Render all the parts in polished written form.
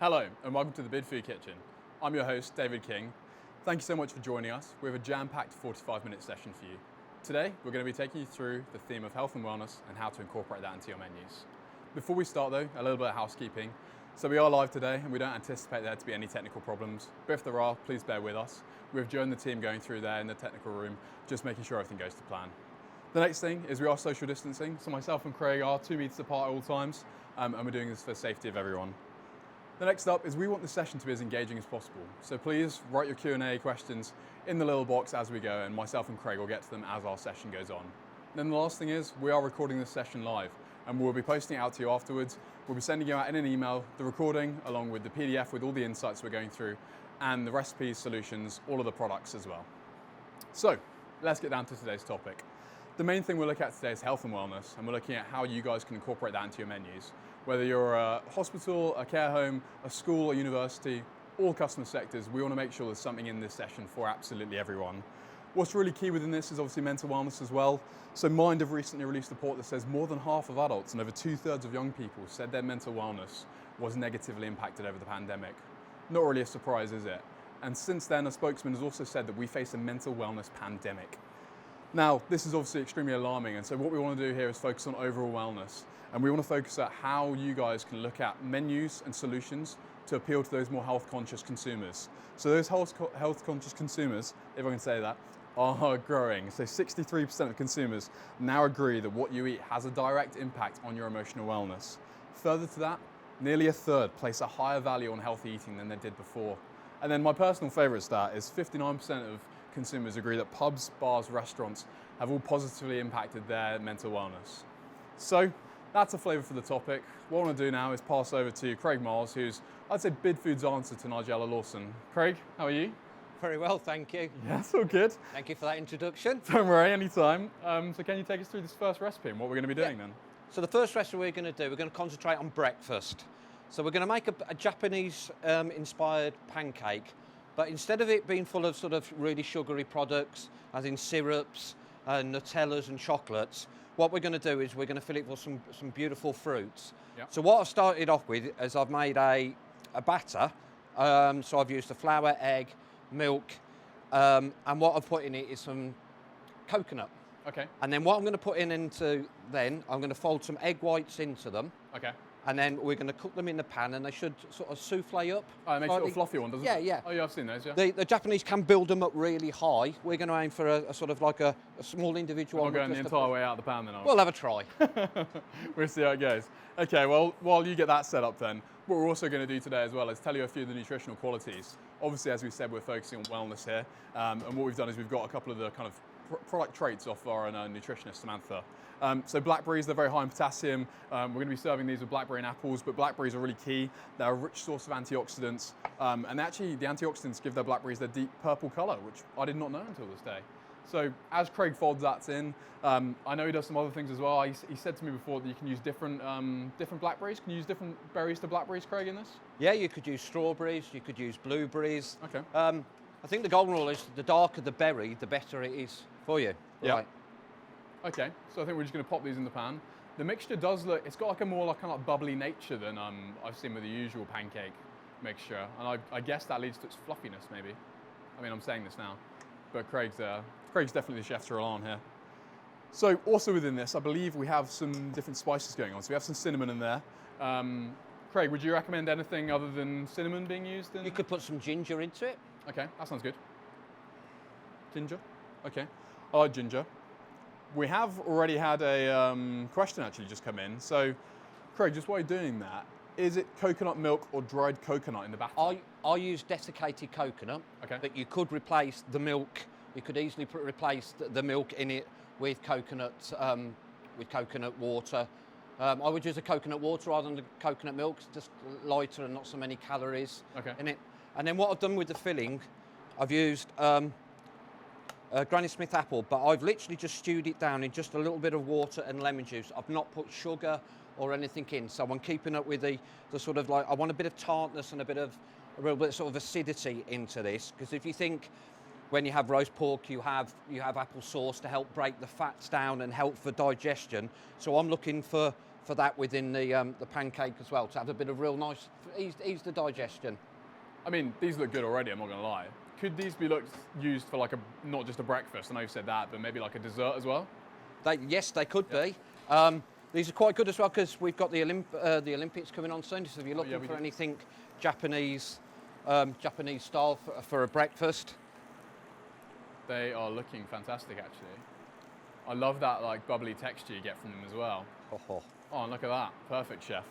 Hello and welcome to the Bidfood Kitchen. I'm your host, David King. Thank you so much for joining us. We have a jam-packed 45-minute session for you. Today, we're going to be taking you through the theme of health and wellness and how to incorporate that into your menus. Before we start though, a little bit of housekeeping. So we are live today and we don't anticipate there to be any technical problems, but if there are, please bear with us. We have Joe and the team going through there in the technical room, just making sure everything goes to plan. The next thing is we are social distancing, so myself and Craig are 2 meters apart at all times, and we're doing this for the safety of everyone. The next up is we want the session to be as engaging as possible, so please write your Q&A questions in the little box as we go, and myself and Craig will get to them as our session goes on. Then the last thing is we are recording this session live, and we'll be posting it out to you afterwards. We'll be sending you out in an email the recording along with the PDF with all the insights we're going through and the recipes, solutions, all of the products as well. So let's get down to today's topic. The main thing we'll look at today is health and wellness, and we're looking at how you guys can incorporate that into your menus. Whether you're a hospital, a care home, a school, a university, all customer sectors, we want to make sure there's something in this session for absolutely everyone. What's really key within this is obviously mental wellness as well. So Mind have recently released a report that says more than half of adults and over 2/3 of young people said their mental wellness was negatively impacted over the pandemic. Not really a surprise, is it? And since then, a spokesman has also said that we face a mental wellness pandemic. Now, this is obviously extremely alarming, and so what we want to do here is focus on overall wellness, and we want to focus on how you guys can look at menus and solutions to appeal to those more health-conscious consumers. So those health-conscious consumers, if I can say that, are growing. So 63% of consumers now agree that what you eat has a direct impact on your emotional wellness. Further to that, nearly a third place a higher value on healthy eating than they did before. And then my personal favourite stat is 59% of consumers agree that pubs, bars, restaurants have all positively impacted their mental wellness. So that's a flavour for the topic. What I want to do now is pass over to Craig Miles, who's, I'd say, Bidfood's answer to Nigella Lawson. Craig, how are you? Very well, thank you. Yeah, that's all good. Thank you for that introduction. Don't worry, anytime. So can you take us through this first recipe and what we're going to be doing then? So the first recipe we're going to do, we're going to concentrate on breakfast. So we're going to make a Japanese inspired pancake, but instead of it being full of sort of really sugary products, as in syrups, Nutellas and chocolates, what we're going to do is we're going to fill it with some beautiful fruits. Yep. So what I've started off with is I've made a batter. So I've used the flour, egg, milk, and what I've put in it is some coconut. Okay. And then what I'm going to put into then, I'm going to fold some egg whites into them. Okay. And then we're going to cook them in the pan, and they should sort of souffle up. Oh, it makes it a fluffy one, doesn't it? Yeah, yeah. Oh, yeah, I've seen those, yeah. The Japanese can build them up really high. We're going to aim for a sort of like a small individual. We're not going the entire way out of the pan then, are we? We'll have a try. We'll see how it goes. Okay, well, while you get that set up then, what we're also going to do today as well is tell you a few of the nutritional qualities. Obviously, as we said, we're focusing on wellness here, and what we've done is we've got a couple of the kind of product traits off our own nutritionist, Samantha. So blackberries, they're very high in potassium. We're going to be serving these with blackberry and apples, but blackberries are really key. They're a rich source of antioxidants, and actually the antioxidants give their blackberries their deep purple colour, which I did not know until this day. So as Craig folds that in, I know he does some other things as well. He said to me before that you can use different blackberries. Can you use different berries to blackberries, Craig, in this? Yeah, you could use strawberries, you could use blueberries. Okay. I think the golden rule is the darker the berry, the better it is for you. Yeah. Right. Okay, so I think we're just going to pop these in the pan. The mixture does look, it's got like a more like kind of like bubbly nature than I've seen with the usual pancake mixture. And I guess that leads to its fluffiness maybe. I mean, I'm saying this now, but Craig's definitely the chef to rely on here. So also within this, I believe we have some different spices going on. So we have some cinnamon in there. Craig, would you recommend anything other than cinnamon being used in? You could put some ginger into it. Okay, that sounds good. Ginger? Okay, I like ginger. We have already had a question actually just come in. So, Craig, just while you're doing that, is it coconut milk or dried coconut in the batter? I use desiccated coconut, okay. But you could replace the milk. You could easily replace the milk in it with coconut water. I would use a coconut water rather than the coconut milk. It's just lighter and not so many calories in it. And then what I've done with the filling, I've used Granny Smith apple, but I've literally just stewed it down in just a little bit of water and lemon juice. I've not put sugar or anything in, so I'm keeping up with the sort of like, I want a bit of tartness and a real bit of sort of acidity into this, because if you think when you have roast pork, you have apple sauce to help break the fats down and help for digestion. So I'm looking for for that within the pancake as well, to have a bit of real nice, ease the digestion. I mean, these look good already, I'm not gonna lie. Could these be used for like not just a breakfast, I know you've said that, but maybe like a dessert as well? Yes, they could be. These are quite good as well because we've got the Olympics coming on soon. So if you're looking for anything Japanese, Japanese style for a breakfast, they are looking fantastic actually. I love that like bubbly texture you get from them as well. Oh, and look at that, perfect, chef.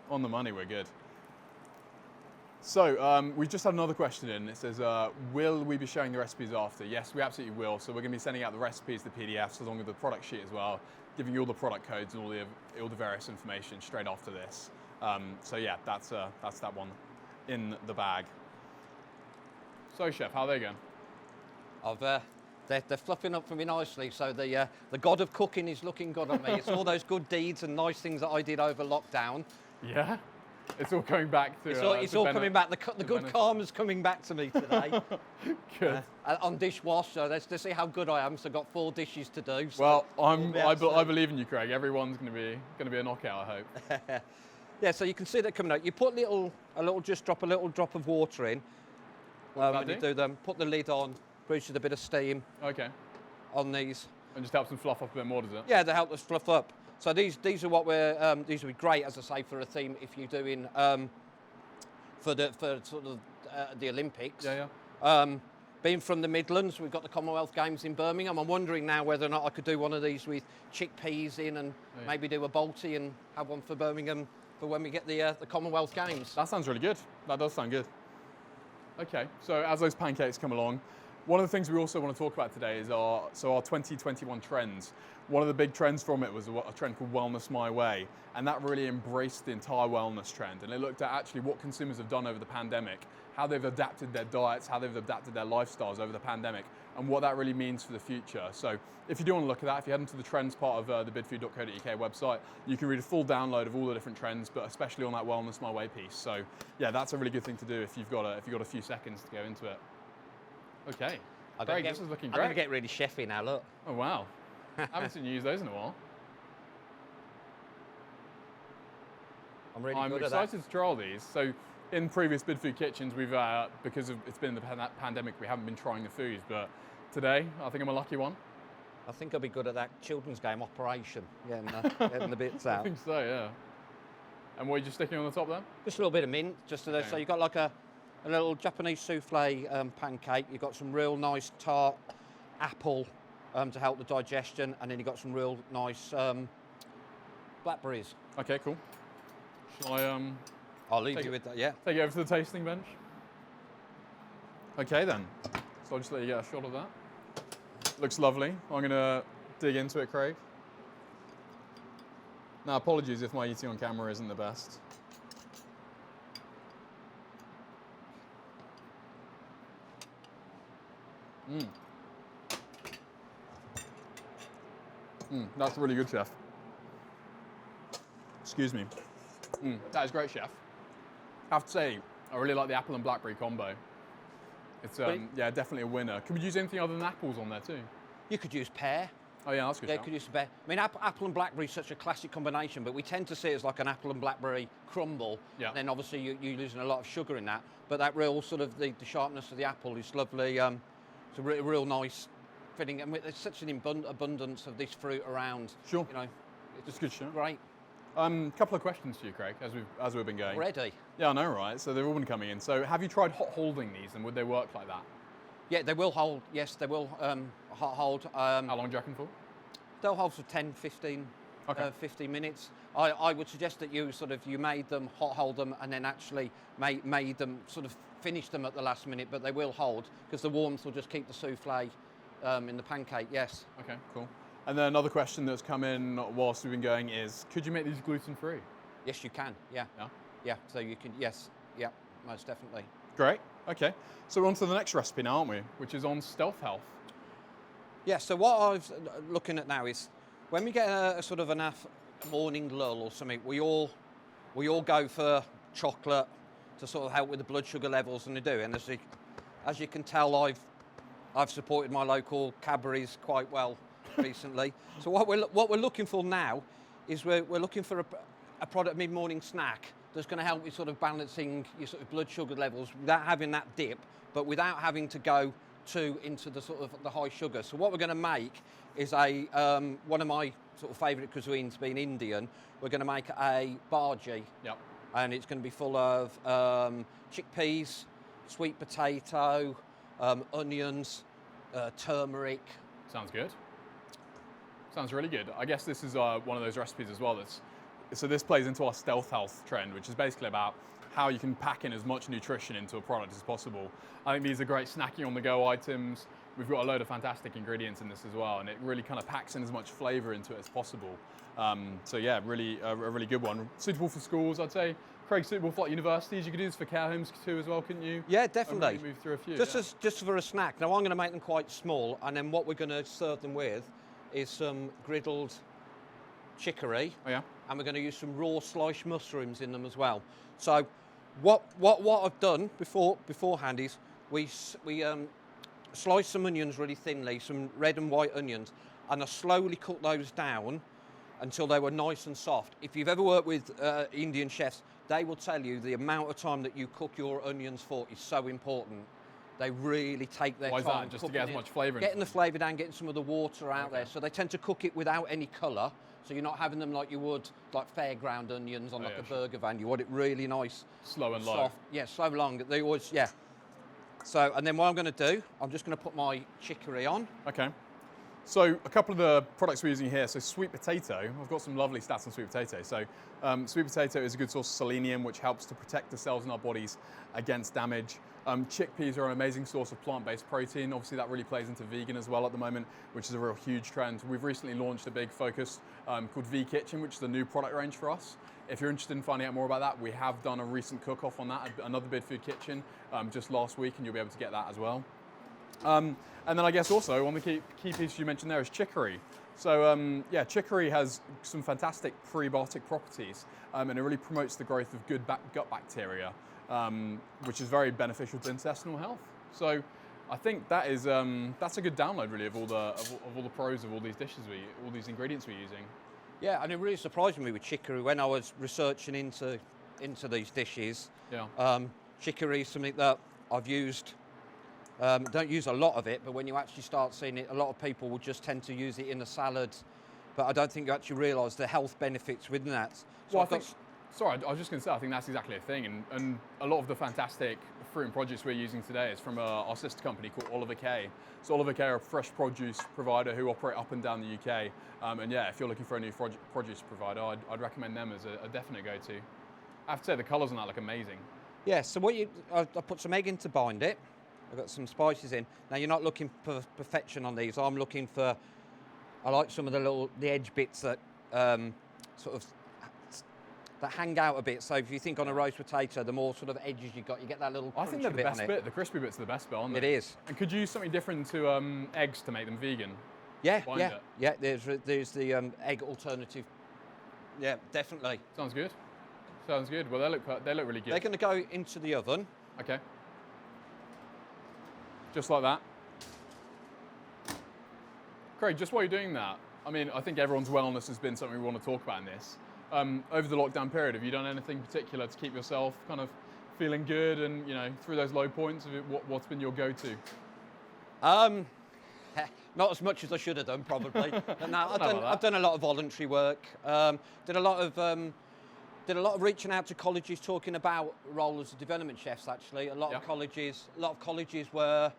On the money, we're good. So we just had another question in. It says, will we be showing the recipes after? Yes, we absolutely will. So we're going to be sending out the recipes, the PDFs, along with the product sheet as well, giving you all the product codes and all the various information straight after this. So yeah, that's that one in the bag. So chef, how are they going? They're fluffing up for me nicely. So the god of cooking is looking good on me. It's all those good deeds and nice things that I did over lockdown. Yeah. It's all coming back to... It's all coming back. The good karma's coming back to me today. Good. On dishwash, so let's see how good I am. So I've got 4 dishes to do. So well, I believe in you, Craig. Everyone's going to be a knockout, I hope. Yeah, so you can see that coming out. You put drop a little drop of water in. When you do them, put the lid on, produces a bit of steam. Okay. On these. And just helps them fluff up a bit more, does it? Yeah, they help us fluff up. So these are what these would be great, as I say, for a theme if you're doing for sort of the Olympics. Yeah. Being from the Midlands, we've got the Commonwealth Games in Birmingham. I'm wondering now whether or not I could do one of these with chickpeas in and maybe do a Balti and have one for Birmingham for when we get the Commonwealth Games. That sounds really good. That does sound good. Okay, so as those pancakes come along, one of the things we also want to talk about today is our 2021 trends. One of the big trends from it was a trend called Wellness My Way, and that really embraced the entire wellness trend. And it looked at actually what consumers have done over the pandemic, how they've adapted their diets, how they've adapted their lifestyles over the pandemic, and what that really means for the future. So if you do want to look at that, if you head into the trends part of the bidfood.co.uk website, you can read a full download of all the different trends, but especially on that Wellness My Way piece. So yeah, that's a really good thing to do if you've got a few seconds to go into it. Okay, Craig, this is looking great. I'm going to get really chefy now, look. Oh wow, I haven't seen you use those in a while. I'm excited to try all these. So in previous Bidfood Kitchens, we've, because it's been the pandemic, we haven't been trying the foods, but today, I think I'm a lucky one. I think I'll be good at that children's game, Operation, getting the bits out. I think so, yeah. And what are you just sticking on the top there? Just a little bit of mint, so you've got like a little Japanese souffle pancake. You've got some real nice tart apple to help the digestion, and then you've got some real nice blackberries. Okay, cool. Shall I I'll leave you with that, yeah. Take it over to the tasting bench. Okay then, so I'll just let you get a shot of that. Looks lovely. I'm gonna dig into it, Craig. Now apologies if my eating on camera isn't the best. That's really good, chef. Excuse me. That is great, chef. I have to say, I really like the apple and blackberry combo. It's yeah, definitely a winner. Could we use anything other than apples on there too? You could use pear. Oh yeah, that's good. Yeah, you could use pear. I mean, apple and blackberry is such a classic combination, but we tend to see it as like an apple and blackberry crumble. Yeah. And then obviously you're losing a lot of sugar in that. But that real sort of the sharpness of the apple is lovely. It's a real nice filling, and there's such an abundance of this fruit around. Sure. You know, it's good shit. Great. Couple of questions to you, Craig, as we've been going. Already? Yeah, I know, right? So they've all been coming in. So have you tried hot holding these, and would they work like that? Yeah, they will hold. Yes, they will hot hold. How long do you reckon for? They'll hold for 10, 15, 15 minutes. I would suggest that you made them, hot hold them, and then actually made them finish them at the last minute, but they will hold because the warmth will just keep the souffle in the pancake. Yes. Okay, cool. And then another question that's come in whilst we've been going is, could you make these gluten-free? Yes, you can. Yeah. Yeah. Yeah. So you can. Yes. Yeah. Most definitely. Great. Okay. So we're on to the next recipe now, aren't we? Which is on stealth health. Yeah. So what I'm looking at now is when we get a sort of enough morning lull or something, we all go for chocolate to sort of help with the blood sugar levels, and they do. And as you can tell, I've supported my local Cadbury's quite well recently. So what we're looking for now is we're looking for a product mid-morning snack that's going to help with sort of balancing your sort of blood sugar levels without having that dip, but without having to go into the sort of the high sugar. So what we're going to make is one of my sort of favourite cuisines, being Indian. We're going to make a bhaji, and it's going to be full of chickpeas, sweet potato, onions, turmeric. Sounds good. Sounds really good. I guess this is one of those recipes as well so this plays into our stealth health trend, which is basically about how you can pack in as much nutrition into a product as possible. I think these are great snacking on the go items. We've got a load of fantastic ingredients in this as well, and it really kind of packs in as much flavour into it as possible. So yeah, really a really good one. Suitable for schools, I'd say. Craig, suitable for like universities. You could do this for care homes too as well, couldn't you? Yeah, definitely. Really move through a few. Just for a snack. Now I'm going to make them quite small, and then what we're going to serve them with is some griddled chicory. Oh yeah. And we're going to use some raw sliced mushrooms in them as well. So what I've done beforehand is we sliced some onions really thinly, some red and white onions, and I slowly cut those down until they were nice and soft. If you've ever worked with Indian chefs, they will tell you the amount of time that you cook your onions for is so important. They really take their time. Why is that? Just to get as much flavour in? Getting the flavour down, getting some of the water out there. So they tend to cook it without any colour. So you're not having them like you would like fairground onions on a burger van. You want it really nice. Slow and soft. low. Yeah, slow and long. They always, yeah. So, and then what I'm going to do, I'm just going to put my chicory on. Okay. So a couple of the products we're using here, so sweet potato, I've got some lovely stats on sweet potato. So sweet potato is a good source of selenium, which helps to protect the cells in our bodies against damage. Chickpeas are an amazing source of plant-based protein. Obviously that really plays into vegan as well at the moment, which is a real huge trend. We've recently launched a big focus called Bidfood Kitchen, which is a new product range for us. If you're interested in finding out more about that, we have done a recent cook-off on that, another Bidfood Kitchen, just last week, and you'll be able to get that as well. And then I guess also one of the key pieces you mentioned there is chicory. So yeah, chicory has some fantastic prebiotic properties, and it really promotes the growth of good gut bacteria, which is very beneficial to intestinal health. So I think that is that's a good download really of all the pros of all these dishes all these ingredients we're using. Yeah, and it really surprised me with chicory when I was researching into these dishes. Yeah. Chicory is something that I've used. Don't use a lot of it, but when you actually start seeing it, a lot of people will just tend to use it in a salad, but I don't think you actually realise the health benefits within that. So well, I was just going to say, I think that's exactly a thing, and a lot of the fantastic fruit and produce we're using today is from our sister company called Oliver Kay. So Oliver Kay are a fresh produce provider who operate up and down the UK, and yeah, if you're looking for a new produce provider, I'd recommend them as a definite go-to. I have to say the colours on that look amazing. Yeah, so I put some egg in to bind it. I've got some spices in. Now you're not looking for perfection on these. I'm looking for, I like some of the edge bits that sort of that hang out a bit. So if you think on a roast potato, the more sort of edges you get that little. I think they're the best bit. The crispy bits are the best bit, aren't they? It is. And could you use something different to eggs to make them vegan? Yeah, yeah. There's the egg alternative. Yeah, definitely. Sounds good. Sounds good. Well, they look really good. They're going to go into the oven. Okay. Just like that. Craig, just while you're doing that, I mean, I think everyone's wellness has been something we want to talk about in this. Over the lockdown period, have you done anything particular to keep yourself kind of feeling good and, you know, through those low points? What's been your go-to? Not as much as I should have done, probably. No, I've done a lot of voluntary work. Did a lot of reaching out to colleges, talking about role as development chefs. Actually, a lot of colleges were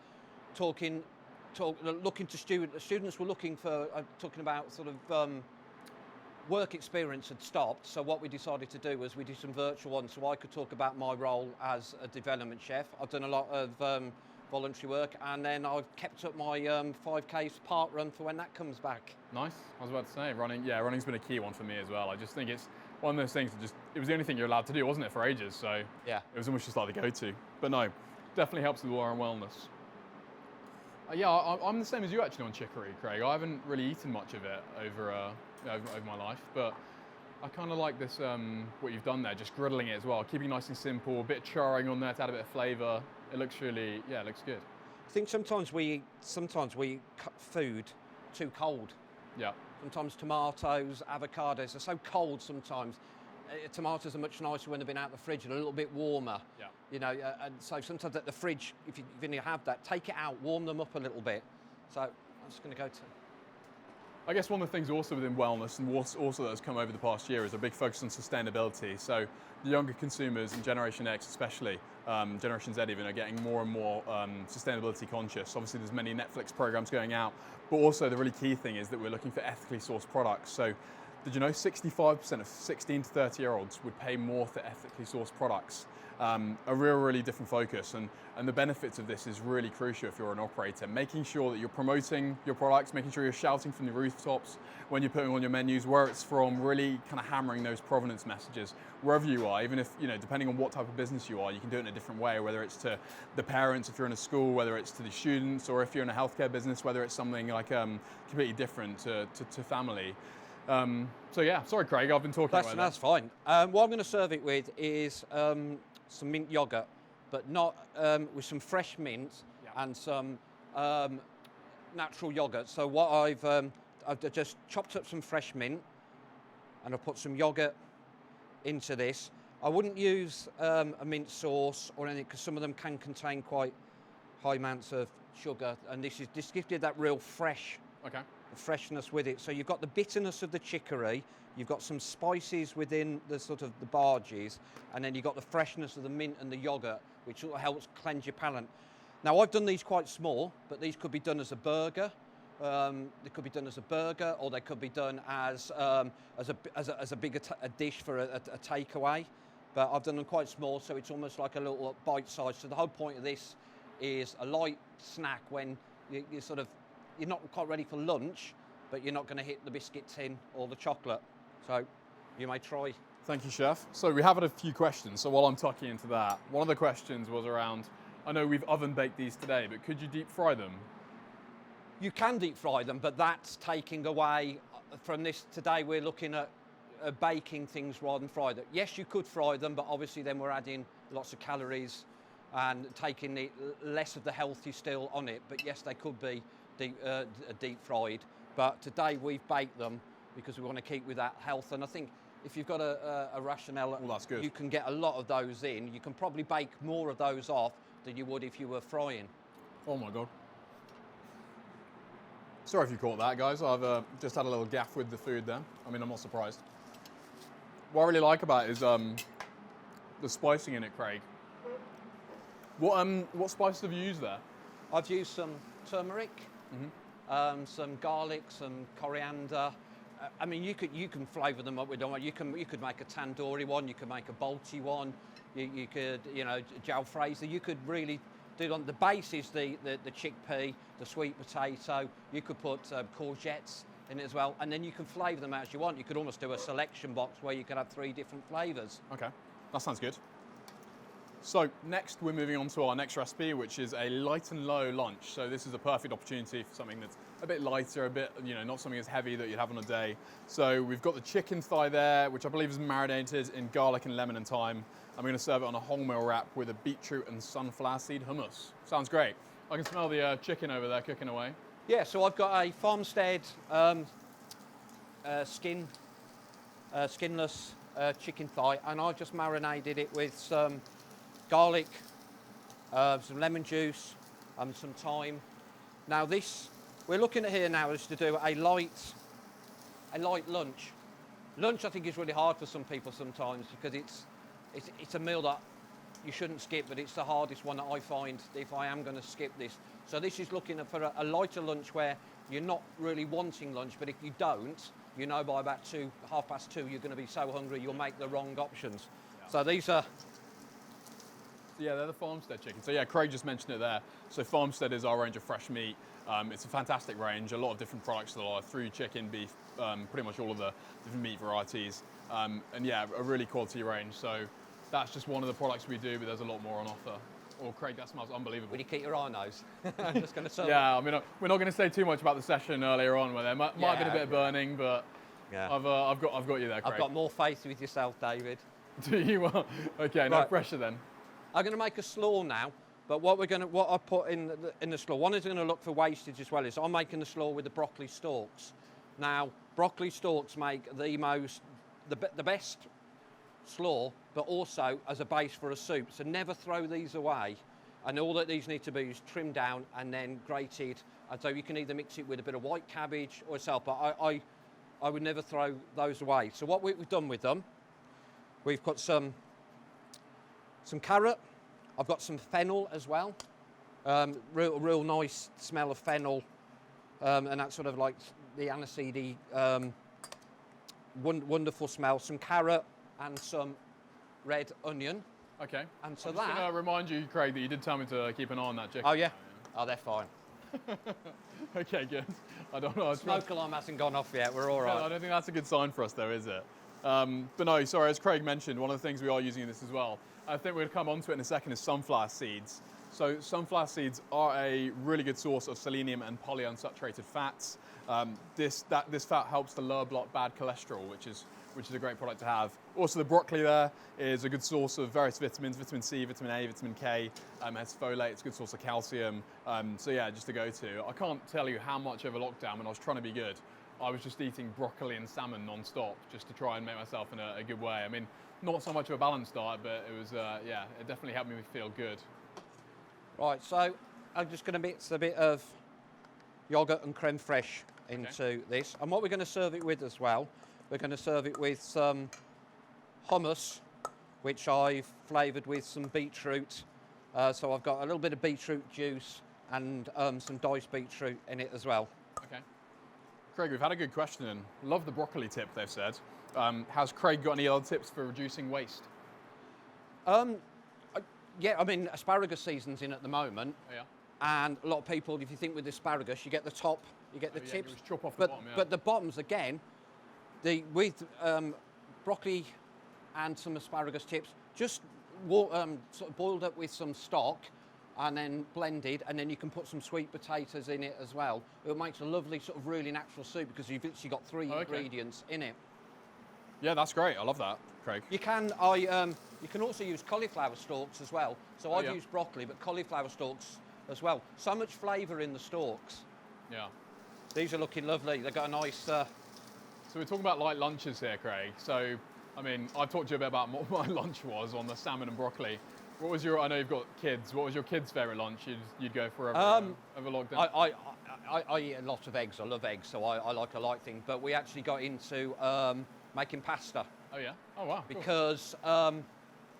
looking to students. The students were looking for talking about sort of work experience had stopped. So what we decided to do was we did some virtual ones, so I could talk about my role as a development chef. I've done a lot of voluntary work, and then I've kept up my 5K park run for when that comes back. Nice. I was about to say running's been a key one for me as well. I just think it's one of those things that it was the only thing you're allowed to do, wasn't it, for ages? So yeah, it was almost just like the go-to. But no, definitely helps with our wellness. Yeah, I'm the same as you actually on chicory, Craig. I haven't really eaten much of it over my life, but I kind of like this, what you've done there, just griddling it as well, keeping it nice and simple, a bit of charring on there to add a bit of flavour. It looks really, it looks good. I think sometimes we cut food too cold. Yeah. sometimes tomatoes, avocados, they're so cold sometimes. Tomatoes are much nicer when they've been out of the fridge and a little bit warmer. Yeah. You know, and so sometimes at the fridge, if you have that, take it out, warm them up a little bit. So I'm just going to go to... I guess one of the things also within wellness and also that has come over the past year is a big focus on sustainability. So the younger consumers and Generation X especially, Generation Z even, are getting more and more sustainability conscious. Obviously there's many Netflix programs going out, but also the really key thing is that we're looking for ethically sourced products. So did you know 65% of 16 to 30 year olds would pay more for ethically sourced products? A really different focus, and the benefits of this is really crucial if you're an operator. Making sure that you're promoting your products, making sure you're shouting from the rooftops when you're putting on your menus, where it's from, really kind of hammering those provenance messages wherever you are, even if, you know, depending on what type of business you are, you can do it in a different way, whether it's to the parents if you're in a school, whether it's to the students, or if you're in a healthcare business, whether it's something like completely different to family. So yeah, sorry Craig, I've been talking about that. That's fine. What I'm going to serve it with is some mint yogurt, but not with some fresh mint and some natural yogurt. So what I've just chopped up some fresh mint and I've put some yogurt into this. I wouldn't use a mint sauce or anything because some of them can contain quite high amounts of sugar, and this gives you that real fresh freshness with it. So you've got the bitterness of the chicory, you've got some spices within the sort of the barges, and then you've got the freshness of the mint and the yogurt, which sort of helps cleanse your palate. Now I've done these quite small, but these could be done as a burger. They could be done as a burger, or they could be done as a bigger dish for a takeaway. But I've done them quite small, so it's almost like a little bite size. So the whole point of this is a light snack when you're not quite ready for lunch, but you're not going to hit the biscuit tin or the chocolate. So you may try. Thank you, Chef. So we have had a few questions. So while I'm tucking into that, one of the questions was around, I know we've oven baked these today, but could you deep fry them? You can deep fry them, but that's taking away from this. Today we're looking at baking things rather than fry them. Yes, you could fry them, but obviously then we're adding lots of calories and taking less of the healthy still on it. But yes, they could be deep fried. But today we've baked them because we want to keep with that health. And I think if you've got a rationale, well, that's good. You can get a lot of those in. You can probably bake more of those off than you would if you were frying. Oh my God. Sorry if you caught that, guys. I've just had a little gaff with the food there. I mean, I'm not surprised. What I really like about it is the spicing in it, Craig. What spices have you used there? I've used some turmeric, some garlic, some coriander. I mean, you can flavour them up with them. You could make a tandoori one. You could make a balti one. You could, jalfrezi. You could really do it on the base is the chickpea, the sweet potato. You could put courgettes in it as well, and then you can flavour them as you want. You could almost do a selection box where you could have 3 different flavours. Okay, that sounds good. So next we're moving on to our next recipe, which is a light and low lunch. So this is a perfect opportunity for something that's a bit lighter, a bit, not something as heavy that you'd have on a day. So we've got the chicken thigh there, which I believe is marinated in garlic and lemon and thyme. I'm going to serve it on a wholemeal wrap with a beetroot and sunflower seed hummus. Sounds great. I can smell the chicken over there cooking away. Yeah, so I've got a farmstead skinless chicken thigh, and I just marinated it with some garlic, some lemon juice, and some thyme. Now this, we're looking at here now is to do a light lunch. Lunch I think is really hard for some people sometimes because it's a meal that you shouldn't skip, but it's the hardest one that I find if I am going to skip this. So this is looking for a lighter lunch where you're not really wanting lunch, but if you don't, by about 2:30 you're going to be so hungry you'll make the wrong options. Yeah. So these are... Yeah, they're the farmstead chicken. So yeah, Craig just mentioned it there. So farmstead is our range of fresh meat. It's a fantastic range, a lot of different products that are through chicken, beef, pretty much all of the different meat varieties. And yeah, a really quality range. So that's just one of the products we do, but there's a lot more on offer. Oh, Craig, that smells unbelievable. Will you keep your eye on those? I'm just going to serve Yeah, I mean, we're not going to say too much about the session earlier on where there might have been a bit of burning, but yeah. I've got you there, Craig. I've got more faith with yourself, David. Do you? Okay, no pressure then. I'm going to make a slaw now, but what I put in the slaw, one is going to look for wastage as well. Is I'm making the slaw with the broccoli stalks. Now, broccoli stalks make the best slaw, but also as a base for a soup. So never throw these away. And all that these need to be is trimmed down and then grated. And so you can either mix it with a bit of white cabbage or itself, but I would never throw those away. So what we've done with them, we've got some carrot. I've got some fennel as well. Real nice smell of fennel, and that's sort of like the aniseedy, wonderful smell. Some carrot and some red onion. Okay. And so I'm just going to remind you, Craig, that you did tell me to keep an eye on that chicken. Oh yeah. Oh, they're fine. Okay, good. I don't know. Smoke alarm hasn't gone off yet. We're all right. I don't think that's a good sign for us, though, is it? But no, sorry. As Craig mentioned, one of the things we are using in this as well, I think we're going to come onto it in a second, is sunflower seeds. So sunflower seeds are a really good source of selenium and polyunsaturated fats. This fat helps to lower block bad cholesterol, which is a great product to have. Also, the broccoli there is a good source of various vitamins, vitamin C, vitamin A, vitamin K, has folate, it's a good source of calcium. So yeah, just to go to. I can't tell you how much over lockdown, when I was trying to be good, I was just eating broccoli and salmon non-stop just to try and make myself in a good way. I mean, not so much of a balanced diet, but it was, yeah, it definitely helped me feel good. Right, so I'm just going to mix a bit of yogurt and creme fraiche into this. And what we're going to serve it with as well, we're going to serve it with some hummus, which I've flavoured with some beetroot. So I've got a little bit of beetroot juice and some diced beetroot in it as well. Okay. Craig, we've had a good question in. Love the broccoli tip, they've said. Has Craig got any other tips for reducing waste? Yeah, I mean, asparagus season's in at the moment. Oh, yeah. And a lot of people, if you think with asparagus, you get the top, you get the tips. You just chop off the bottom, yeah. But the bottoms, again, with broccoli and some asparagus tips, just sort of boiled up with some stock and then blended, and then you can put some sweet potatoes in it as well. It makes a lovely sort of really natural soup because you've literally got three ingredients in it. Yeah, that's great. I love that, Craig. You can also use cauliflower stalks as well. So I've used broccoli, but cauliflower stalks as well. So much flavour in the stalks. Yeah. These are looking lovely. They've got a nice... So we're talking about light lunches here, Craig. So, I mean, I've talked to you a bit about what my lunch was on the salmon and broccoli. What was I know you've got kids. What was your kids' favourite lunch you'd go for over lockdown? I eat a lot of eggs. I love eggs, so I like a light thing. But we actually got into making pasta. Oh yeah. Oh wow. Because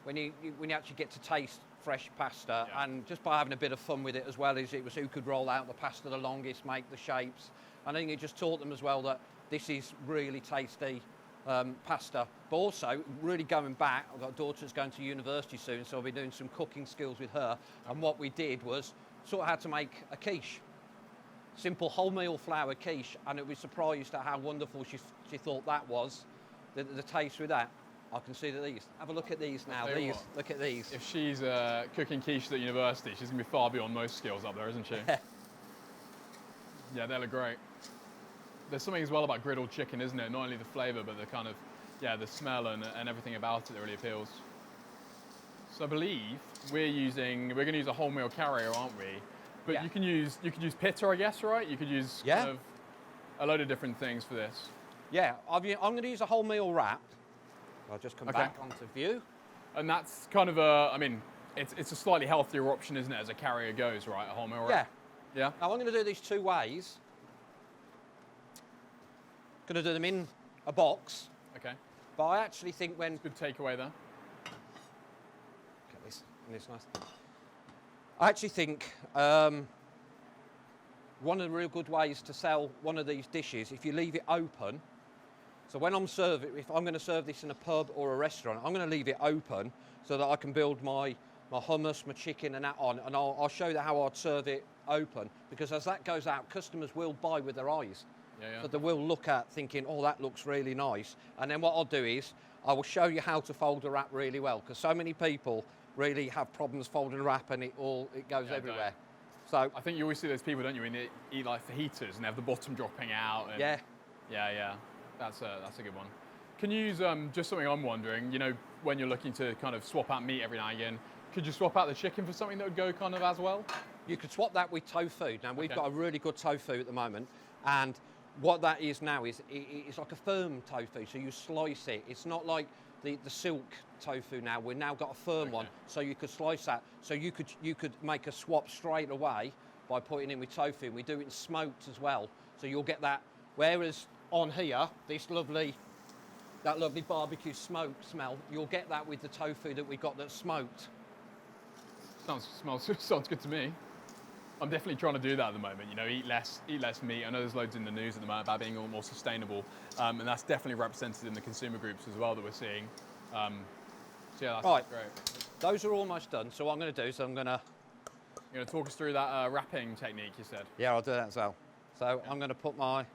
when you actually get to taste fresh pasta, and just by having a bit of fun with it as well, as it was who could roll out the pasta the longest, make the shapes. And I think it just taught them as well that this is really tasty pasta. But also, really going back, I've got a daughter that's going to university soon, so I'll be doing some cooking skills with her. And what we did was sort of how to make a quiche. Simple wholemeal flour quiche, and it was surprised at how wonderful she thought that was. The taste with that. I can see that these. Have a look at these now. Look at these. If she's cooking quiches at university, she's going to be far beyond most skills up there, isn't she? Yeah, they look great. There's something as well about griddled chicken, isn't it? Not only the flavour, but the kind of, the smell and everything about it that really appeals. So I believe we're going to use a wholemeal carrier, aren't we? But you can use pitta, I guess, right? You could use kind of a load of different things for this. Yeah, I'm going to use a wholemeal wrap. I'll just come back onto view. And that's kind of it's a slightly healthier option, isn't it, as a carrier goes, right? A wholemeal wrap. Yeah. Now I'm going to do these two ways. Going to do them in a box. Okay. But I actually think when... Good takeaway there. Get this, and it's nice. I actually think one of the real good ways to sell one of these dishes, if you leave it open, so when I'm serving, if I'm going to serve this in a pub or a restaurant, I'm going to leave it open so that I can build my hummus, my chicken and that on, and I'll show you how I'd serve it open, because as that goes out, customers will buy with their eyes. So they will look at thinking, oh, that looks really nice. And then what I'll do is I will show you how to fold a wrap really well, because so many people really have problems folding a wrap and it goes everywhere. So I think you always see those people, don't you, when they eat like fajitas and they have the bottom dropping out. And yeah. That's a good one. Can you use just something I'm wondering? You know, when you're looking to kind of swap out meat every now and again, could you swap out the chicken for something that would go kind of as well? You could swap that with tofu. Now we've got a really good tofu at the moment, and what that is now is it's like a firm tofu, so you slice it. It's not like the silk tofu now. We've now got a firm one, so you could slice that. So you could make a swap straight away by putting in with tofu. And we do it in smoked as well, so you'll get that. Whereas on here, that lovely barbecue smoke smell, you'll get that with the tofu that we got that's smoked. Sounds good to me. I'm definitely trying to do that at the moment. You know, eat less meat. I know there's loads in the news at the moment about being a little more sustainable, and that's definitely represented in the consumer groups as well that we're seeing. So yeah, that's great. Those are almost done. So what I'm going to do is I'm going to... You're going to talk us through that wrapping technique you said? Yeah, I'll do that as well. So I'm going to put my...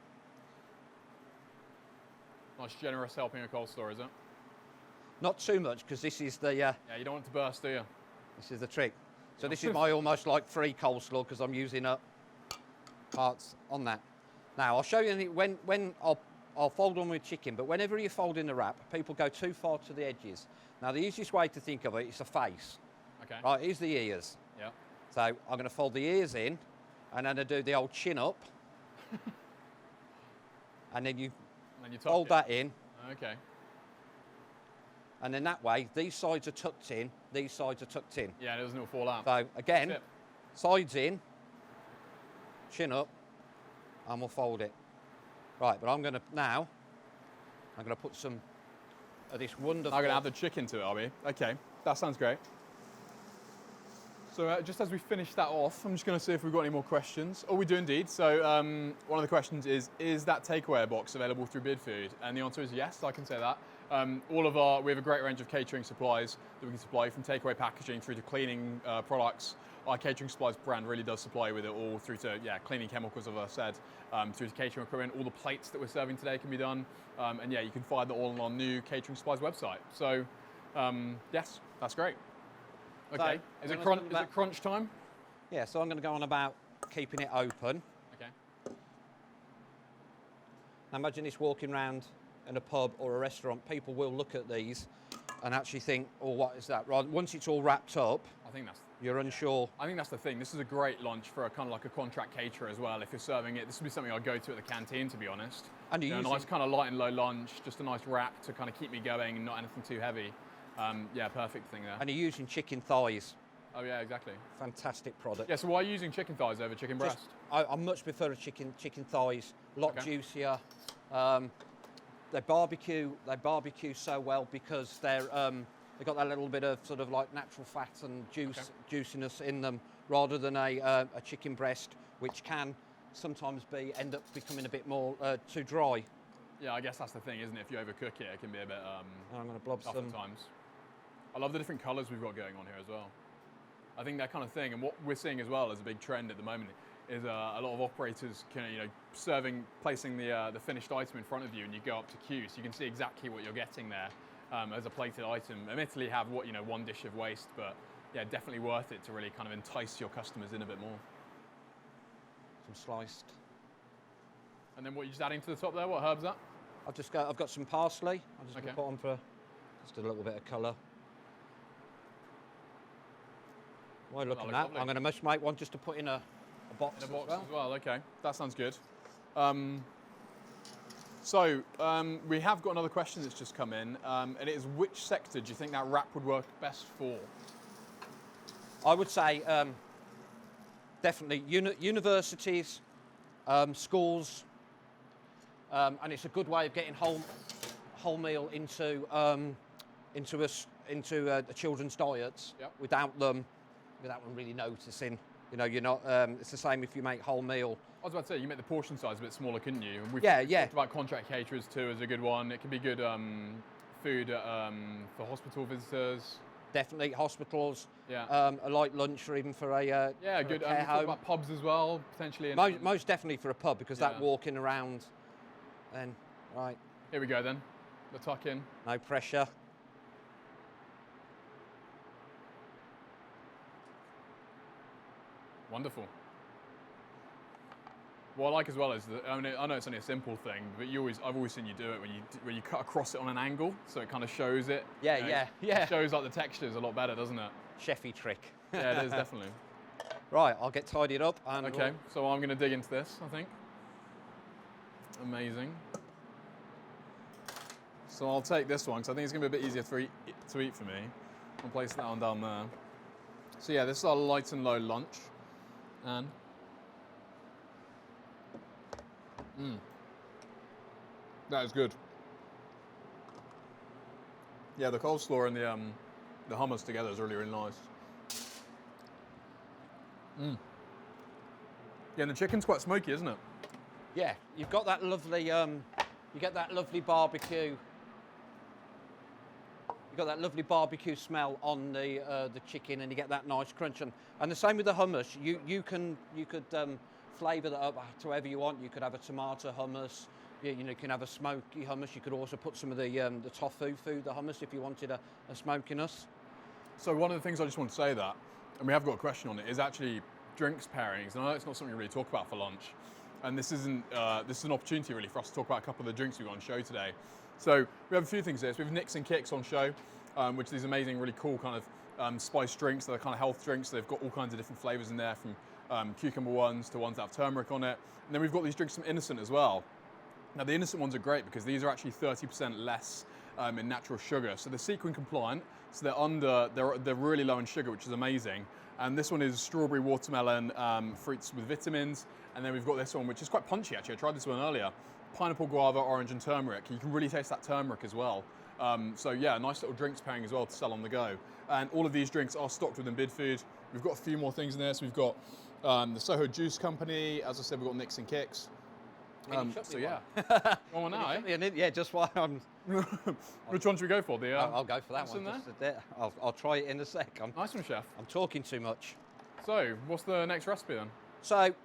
Nice generous helping of coleslaw, is it? Not too much, because this is the... Yeah, you don't want it to burst, do you? This is the trick. So this is my almost like free coleslaw, because I'm using up parts on that. Now, I'll show you when I'll fold on with chicken, but whenever you fold in the wrap, people go too far to the edges. Now, the easiest way to think of it is a face. Okay. Right, here's the ears. Yeah. So I'm going to fold the ears in, and then I do the old chin up. And then you fold that in. Okay. And then that way, these sides are tucked in, these sides are tucked in. Yeah, it doesn't all fall out. So again, sides in, chin up, and we'll fold it. Right, but I'm going to put some of this wonderful... I'm going to add the chicken to it, are we? Okay, that sounds great. So just as we finish that off, I'm just going to see if we've got any more questions. Oh, we do indeed. So one of the questions is that takeaway box available through Bidfood? And the answer is yes, I can say that. We have a great range of catering supplies that we can supply, from takeaway packaging through to cleaning products. Our catering supplies brand really does supply with it all, through to cleaning chemicals, as I said, through to catering equipment. All the plates that we're serving today can be done, and yeah, you can find that all on our new catering supplies website. So yes, that's great. Okay, is it crunch time? Yeah, so I'm going to go on about keeping it open. Okay. Now imagine this walking around in a pub or a restaurant. People will look at these and actually think, oh, what is that? Right, once it's all wrapped up, you're unsure. I think that's the thing. This is a great lunch for a kind of like a contract caterer as well. If you're serving it, this would be something I'd go to at the canteen, to be honest. And a nice kind of light and low lunch, just a nice wrap to kind of keep me going and not anything too heavy. Yeah, perfect thing there. And you're using chicken thighs. Oh yeah, exactly. Fantastic product. Yeah, so why are you using chicken thighs over chicken breast? I much prefer a chicken thighs. A lot juicier. They barbecue so well because they've got that little bit of sort of like natural fat and juiciness in them, rather than a chicken breast, which can sometimes end up becoming a bit more too dry. Yeah, I guess that's the thing, isn't it? If you overcook it, it can be a bit I'm going to blob some. Sometimes. I love the different colours we've got going on here as well. I think that kind of thing, and what we're seeing as well as a big trend at the moment, is a lot of operators placing the finished item in front of you, and you go up to queue, so you can see exactly what you're getting there as a plated item. Admittedly, have one dish of waste, but yeah, definitely worth it to really kind of entice your customers in a bit more. Some sliced. And then what, you're just adding to the top there? What herbs that? I've got some parsley. I'm just going to put on for just a little bit of colour. While you're looking at that, I'm going to make one just to put in a box. In a box as well. Okay, that sounds good. So we have got another question that's just come in, and it is, which sector do you think that wrap would work best for? I would say definitely universities, schools, and it's a good way of getting whole meal into the children's diets without them really noticing. You're not. It's the same if you make whole meal. I was about to say, you make the portion size a bit smaller, couldn't you? And we've talked about contract caterers too as a good one. It can be good food for hospital visitors. Definitely hospitals. Yeah. A light lunch, or even for a good. care home. About pubs as well, potentially. Most definitely for a pub, because that walking around. Then right. Here we go then. The tuck in. No pressure. Wonderful. What I like as well is that, I know it's only a simple thing, but I've always seen you do it when you cut across it on an angle, so it kind of shows it. Yeah. It shows like the textures a lot better, doesn't it? Chefy trick. Yeah, it is definitely. Right, I'll get tidied up. And okay, so I'm going to dig into this, I think. Amazing. So I'll take this one because I think it's going to be a bit easier to eat for me. I'll place that one down there. So yeah, this is our light and low lunch. And that is good. Yeah, the coleslaw and the hummus together is really, really nice. Yeah, and the chicken's quite smoky, isn't it? Yeah, you've got that lovely, you get that lovely barbecue. You've got that lovely barbecue smell on the chicken, and you get that nice crunch. And the same with the hummus. You could flavour that up to however you want. You could have a tomato hummus. You can have a smoky hummus. You could also put some of the tofu food, the hummus, if you wanted a smokiness. So one of the things I just want to say that, and we have got a question on it, is actually drinks pairings. And I know it's not something we really talk about for lunch. And this is an opportunity really for us to talk about a couple of the drinks we've got on show today. So we have a few things here. So we have Nicks and Kicks on show, which are these amazing, really cool kind of spice drinks. They're kind of health drinks. So they've got all kinds of different flavours in there, from cucumber ones to ones that have turmeric on it. And then we've got these drinks from Innocent as well. Now the Innocent ones are great because these are actually 30% less in natural sugar. So they're sequin compliant. So they're really low in sugar, which is amazing. And this one is strawberry, watermelon, fruits with vitamins. And then we've got this one, which is quite punchy actually. I tried this one earlier. Pineapple, guava, orange, and turmeric. You can really taste that turmeric as well. So yeah, nice little drinks pairing as well to sell on the go. And all of these drinks are stocked within Bidfood. We've got a few more things in there. So we've got the Soho Juice Company. As I said, we've got Nicks and Kicks. So yeah, one now, eh? Yeah, just while I'm. Which one should we go for? I'll go for that one. I'll try it in a sec. Nice one, chef. I'm talking too much. So, what's the next recipe then? So,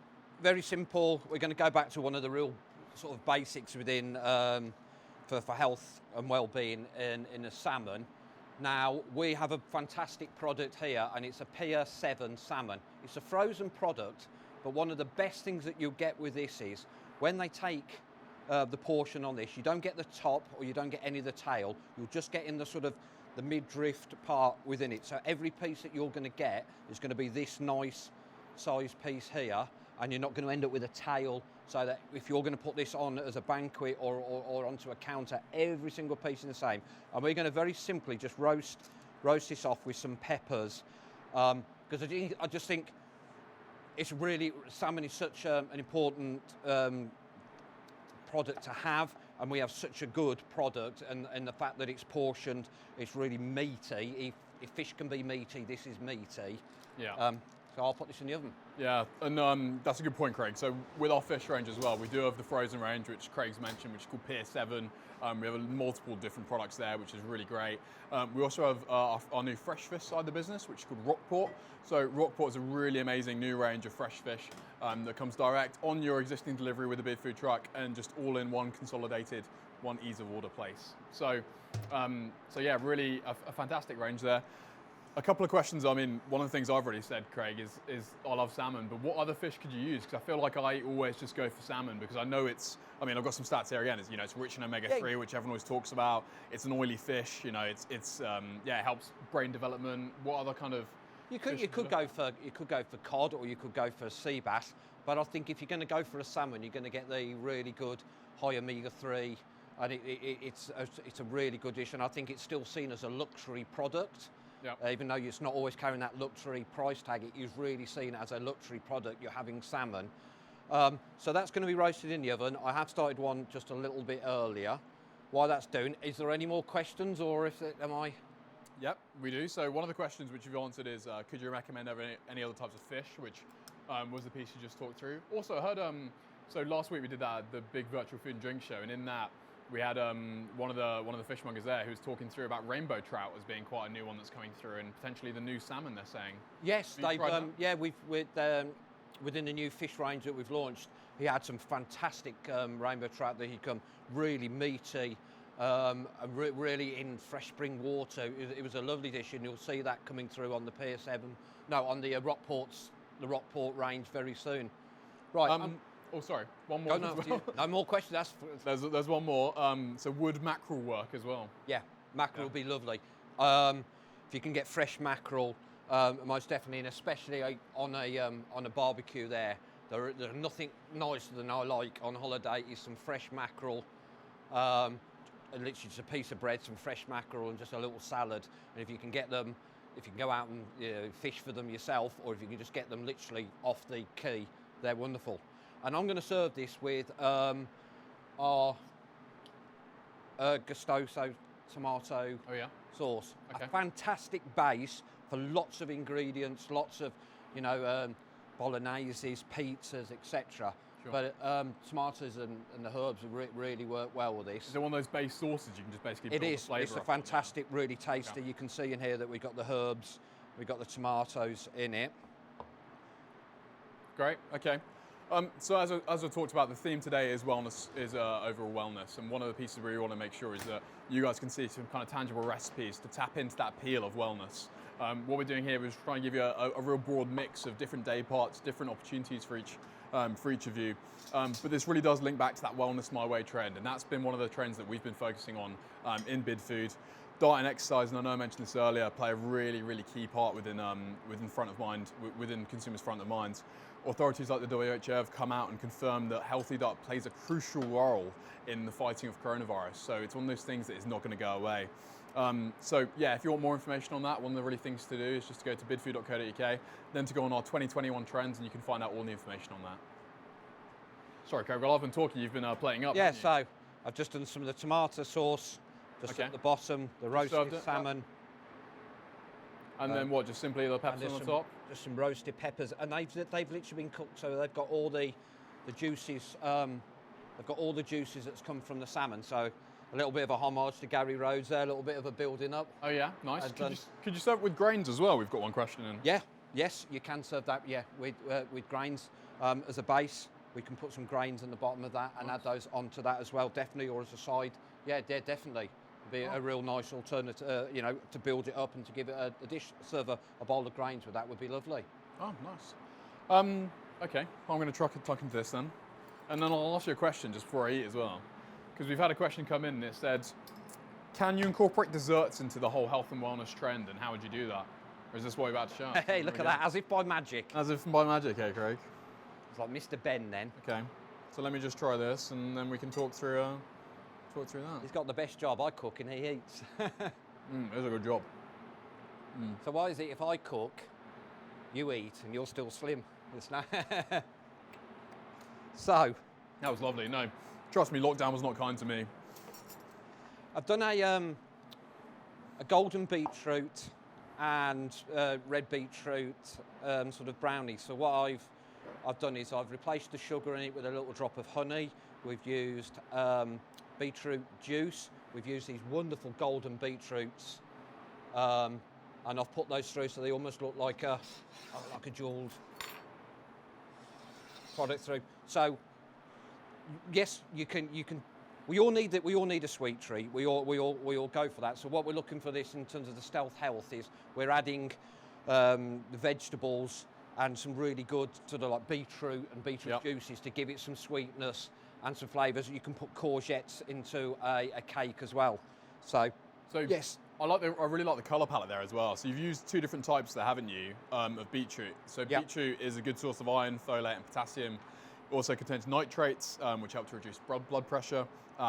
very simple. We're going to go back to one of the real sort of basics within for health and well-being in a salmon. Now, we have a fantastic product here, and it's a Pier 7 salmon. It's a frozen product, but one of the best things that you'll get with this is when they take the portion on this, you don't get the top or you don't get any of the tail. You'll just get in the sort of the mid-drift part within it. So every piece that you're going to get is going to be this nice size piece here, and you're not going to end up with a tail. So that if you're going to put this on as a banquet or onto a counter, every single piece is the same. And we're going to very simply just roast this off with some peppers, because I just think it's really, salmon is such an important product to have, and we have such a good product, and the fact that it's portioned, it's really meaty. If fish can be meaty, this is meaty. Yeah. So I'll put this in the oven. Yeah, and that's a good point, Craig. So with our fish range as well, we do have the frozen range, which Craig's mentioned, which is called Pier 7. We have multiple different products there, which is really great. We also have our new fresh fish side of the business, which is called Rockport. So Rockport is a really amazing new range of fresh fish that comes direct on your existing delivery with a Bidfood truck, and just all in one consolidated, one ease of order place. So yeah, really a fantastic range there. A couple of questions. I mean, one of the things I've already said, Craig, is I love salmon, but what other fish could you use? Because I feel like I always just go for salmon because I know I've got some stats here again. It's rich in omega-3, which everyone always talks about. It's an oily fish. It helps brain development. What other kind of You could go for cod, or you could go for sea bass. But I think if you're going to go for a salmon, you're going to get the really good high omega-3, and it's a really good dish. And I think it's still seen as a luxury product. Yep. Even though it's not always carrying that luxury price tag, it is really seen as a luxury product. You're having salmon. So that's going to be roasted in the oven. I have started one just a little bit earlier. While that's doing, is there any more questions, or am I? Yep, we do. So one of the questions which you've answered is, could you recommend any other types of fish, which was the piece you just talked through. Also, I heard, so last week we did the big virtual food and drink show, and in that, we had one of the fishmongers there who was talking through about rainbow trout as being quite a new one that's coming through, and potentially the new salmon, they're saying. Yes, within the new fish range that we've launched, he had some fantastic rainbow trout that he'd come really meaty, and really in fresh spring water. It was a lovely dish, and you'll see that coming through on the Pier 7, on the Rockport range very soon. Right. Oh, sorry. One more. No more questions. There's one more. So would mackerel work as well? Yeah, mackerel would be lovely. If you can get fresh mackerel, most definitely, and especially on a barbecue there, There's nothing nicer than I like on holiday is some fresh mackerel, and literally just a piece of bread, some fresh mackerel, and just a little salad. And if you can get them, if you can go out and fish for them yourself, or if you can just get them literally off the quay, they're wonderful. And I'm going to serve this with our Gustoso tomato sauce. Okay. A fantastic base for lots of ingredients, lots of, bologneses, pizzas, etc. Sure. But tomatoes and the herbs really work well with this. Is it one of those base sauces you can just basically build It is. the flavour It's a off? fantastic, really tasty. Okay. You can see in here that we've got the herbs, we've got the tomatoes in it. Great. Okay. So as I talked about, the theme today is wellness, is overall wellness, and one of the pieces we want to make sure is that you guys can see some kind of tangible recipes to tap into that appeal of wellness. What we're doing here is trying to give you a real broad mix of different day parts, different opportunities for each of you. But this really does link back to that wellness my way trend, and that's been one of the trends that we've been focusing on in Bidfood. Diet and exercise, and I know I mentioned this earlier, play a really key part within front of mind, within consumers' front of minds. Authorities like the WHO have come out and confirmed that healthy diet plays a crucial role in the fighting of coronavirus. So it's one of those things that is not going to go away. So yeah, if you want more information on that, one of the really things to do is just to go to bidfood.co.uk, then to go on our 2021 trends, and you can find out all the information on that. Sorry, Craig, well, I've been talking, you've been plating up. Yeah, so I've just done some of the tomato sauce, just at the bottom, the roasted salmon. And then what, just simply the peppers on the top? Just some roasted peppers, and they've literally been cooked, so they've got all the juices. They've got all the juices that's come from the salmon. So a little bit of a homage to Gary Rhodes there, a little bit of a building up. Oh yeah, nice. Could you serve it with grains as well? We've got one question in. Yeah, yes, you can serve that. Yeah, with grains as a base. We can put some grains in the bottom of that and add those onto that as well, definitely, or as a side. Yeah, definitely. Be a real nice alternative, to build it up and to give it a dish. Serve a bowl of grains with that would be lovely. Oh, nice. Okay, well, I'm going to tuck into this then. And then I'll ask you a question just before I eat as well. Because we've had a question come in that said, can you incorporate desserts into the whole health and wellness trend, and how would you do that? Or is this what you're about to show us? Hey, look at that, as if by magic. As if by magic, eh, Craig? It's like Mr. Ben then. Okay, so let me just try this, and then we can talk through that. He's got the best job. I cook and he eats. It's a good job. So why is it if I cook, you eat, and you're still slim? It's not So. That was lovely. No, trust me, lockdown was not kind to me. I've done a golden beetroot and red beetroot sort of brownie. So what I've done is I've replaced the sugar in it with a little drop of honey. We've used beetroot juice. We've used these wonderful golden beetroots, and I've put those through so they almost look like a jewelled product through. So yes, you can. We all need that. We all need a sweet treat. We all go for that. So what we're looking for this in terms of the stealth health is we're adding the vegetables and some really good sort of like beetroot and beetroot juices to give it some sweetness and some flavours. You can put courgettes into a cake as well. So yes. I really like the colour palette there as well. So you've used two different types there, haven't you, of beetroot. So beetroot is a good source of iron, folate and potassium. It also contains nitrates, which help to reduce blood pressure,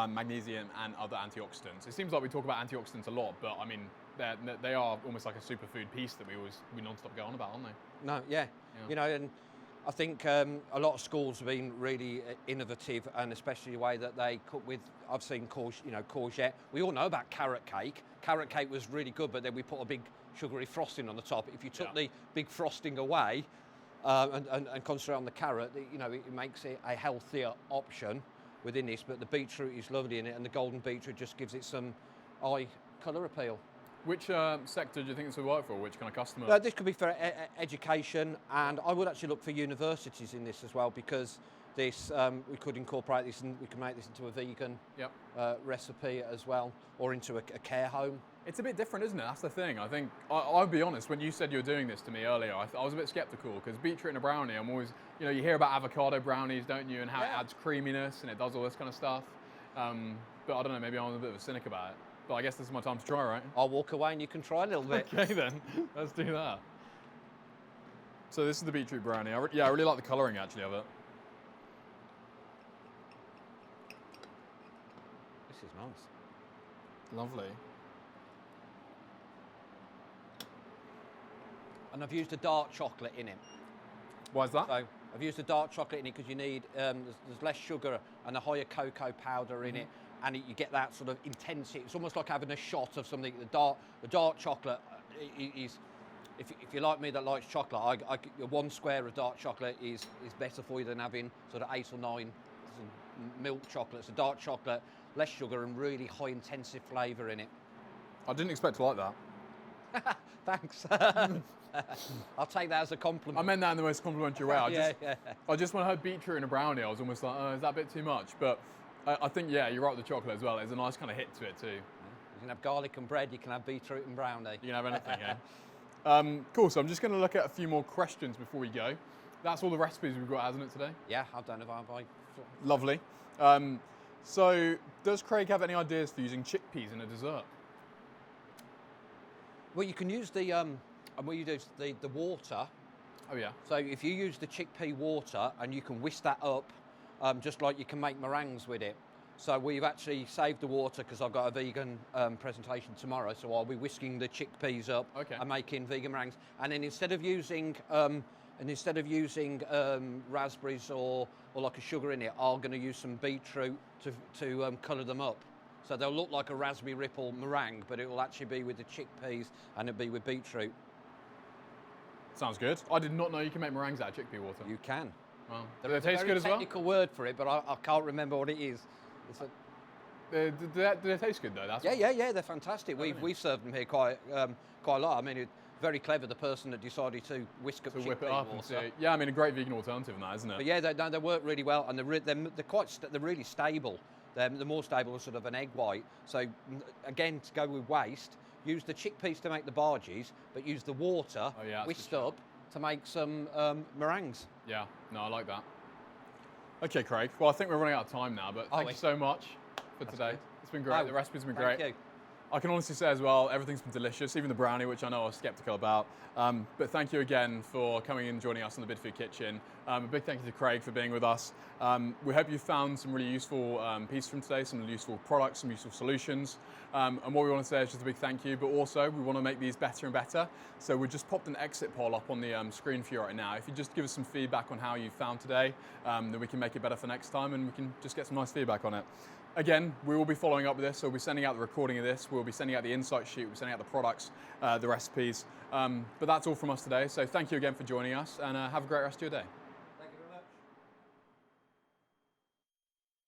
magnesium and other antioxidants. It seems like we talk about antioxidants a lot, but I mean, they are almost like a superfood piece that we non-stop go on about, aren't they? No, yeah. And I think a lot of schools have been really innovative, and especially the way that they cook with. I've seen courgette. We all know about carrot cake. Carrot cake was really good, but then we put a big sugary frosting on the top. If you took the big frosting away and concentrate on the carrot, it makes it a healthier option within this. But the beetroot is lovely in it, and the golden beetroot just gives it some eye colour appeal. Which sector do you think this would work for? Which kind of customer? This could be for education, and I would actually look for universities in this as well, because this we could incorporate this and we can make this into a vegan recipe as well, or into a care home. It's a bit different, isn't it? That's the thing. I think, I'll be honest, when you said you were doing this to me earlier, I was a bit skeptical, because beetroot in a brownie, I'm always, you hear about avocado brownies, don't you, and how it adds creaminess and it does all this kind of stuff. But I don't know, maybe I'm a bit of a cynic about it. But I guess this is my time to try, right? I'll walk away and you can try a little bit. Okay then, let's do that. So this is the beetroot brownie. Yeah, I really like the colouring actually of it. This is nice. Lovely. And I've used a dark chocolate in it. Why is that? So I've used a dark chocolate in it because you need, there's less sugar and a higher cocoa powder in it, and you get that sort of intensity. It's almost like having a shot of something. The dark chocolate is, if you're like me that likes chocolate, one square of dark chocolate is better for you than having sort of 8 or 9 milk chocolates. A dark chocolate, less sugar and really high intensive flavour in it. I didn't expect to like that. Thanks. I'll take that as a compliment. I meant that in the most complimentary way. Yeah. I just when I heard beetroot in a brownie, I was almost like, oh, is that a bit too much? But I think, yeah, you're right with the chocolate as well. There's a nice kind of hit to it too. You can have garlic and bread, you can have beetroot and brownie. You can have anything, yeah. Cool, so I'm just going to look at a few more questions before we go. That's all the recipes we've got, hasn't it, today? Yeah, I've done it. I Lovely. So does Craig have any ideas for using chickpeas in a dessert? Well, you can use the what you do is the water. Oh yeah. So if you use the chickpea water and you can whisk that up, just like you can make meringues with it. So we've actually saved the water because I've got a vegan presentation tomorrow. So I'll be whisking the chickpeas up and making vegan meringues. And then instead of using raspberries or like a sugar in it, I'm going to use some beetroot to colour them up. So they'll look like a raspberry ripple meringue, but it will actually be with the chickpeas and it'll be with beetroot. Sounds good. I did not know you can make meringues out of chickpea water. You can. Wow. There Do is they taste good as well? There's a technical word for it, but I can't remember what it is. Do they taste good though? Yeah, they're fantastic. We've served them here quite a lot. I mean, it's very clever, the person that decided to whisk up To chickpea whip it up water. and yeah, I mean, a great vegan alternative in that, isn't it? But yeah, they work really well, and they're really stable. They're more stable than sort of an egg white. So again, to go with waste, use the chickpeas to make the bargies, but use the water whisked up to make some meringues. Yeah, no, I like that. Okay, Craig. Well, I think we're running out of time now, but thank you so much for today. Good. It's been great. The recipe's been great. Thank you. I can honestly say as well, everything's been delicious, even the brownie, which I know I was sceptical about. But thank you again for coming and joining us on the Bidfood Kitchen. A big thank you to Craig for being with us. We hope you found some really useful pieces from today, some useful products, some useful solutions. And what we want to say is just a big thank you, but also we want to make these better and better. So we just popped an exit poll up on the screen for you right now. If you just give us some feedback on how you found today, then we can make it better for next time and we can just get some nice feedback on it. Again, we will be following up with this, so we'll be sending out the recording of this, we'll be sending out the insight sheet, we'll be sending out the products, the recipes. But that's all from us today, so thank you again for joining us and have a great rest of your day.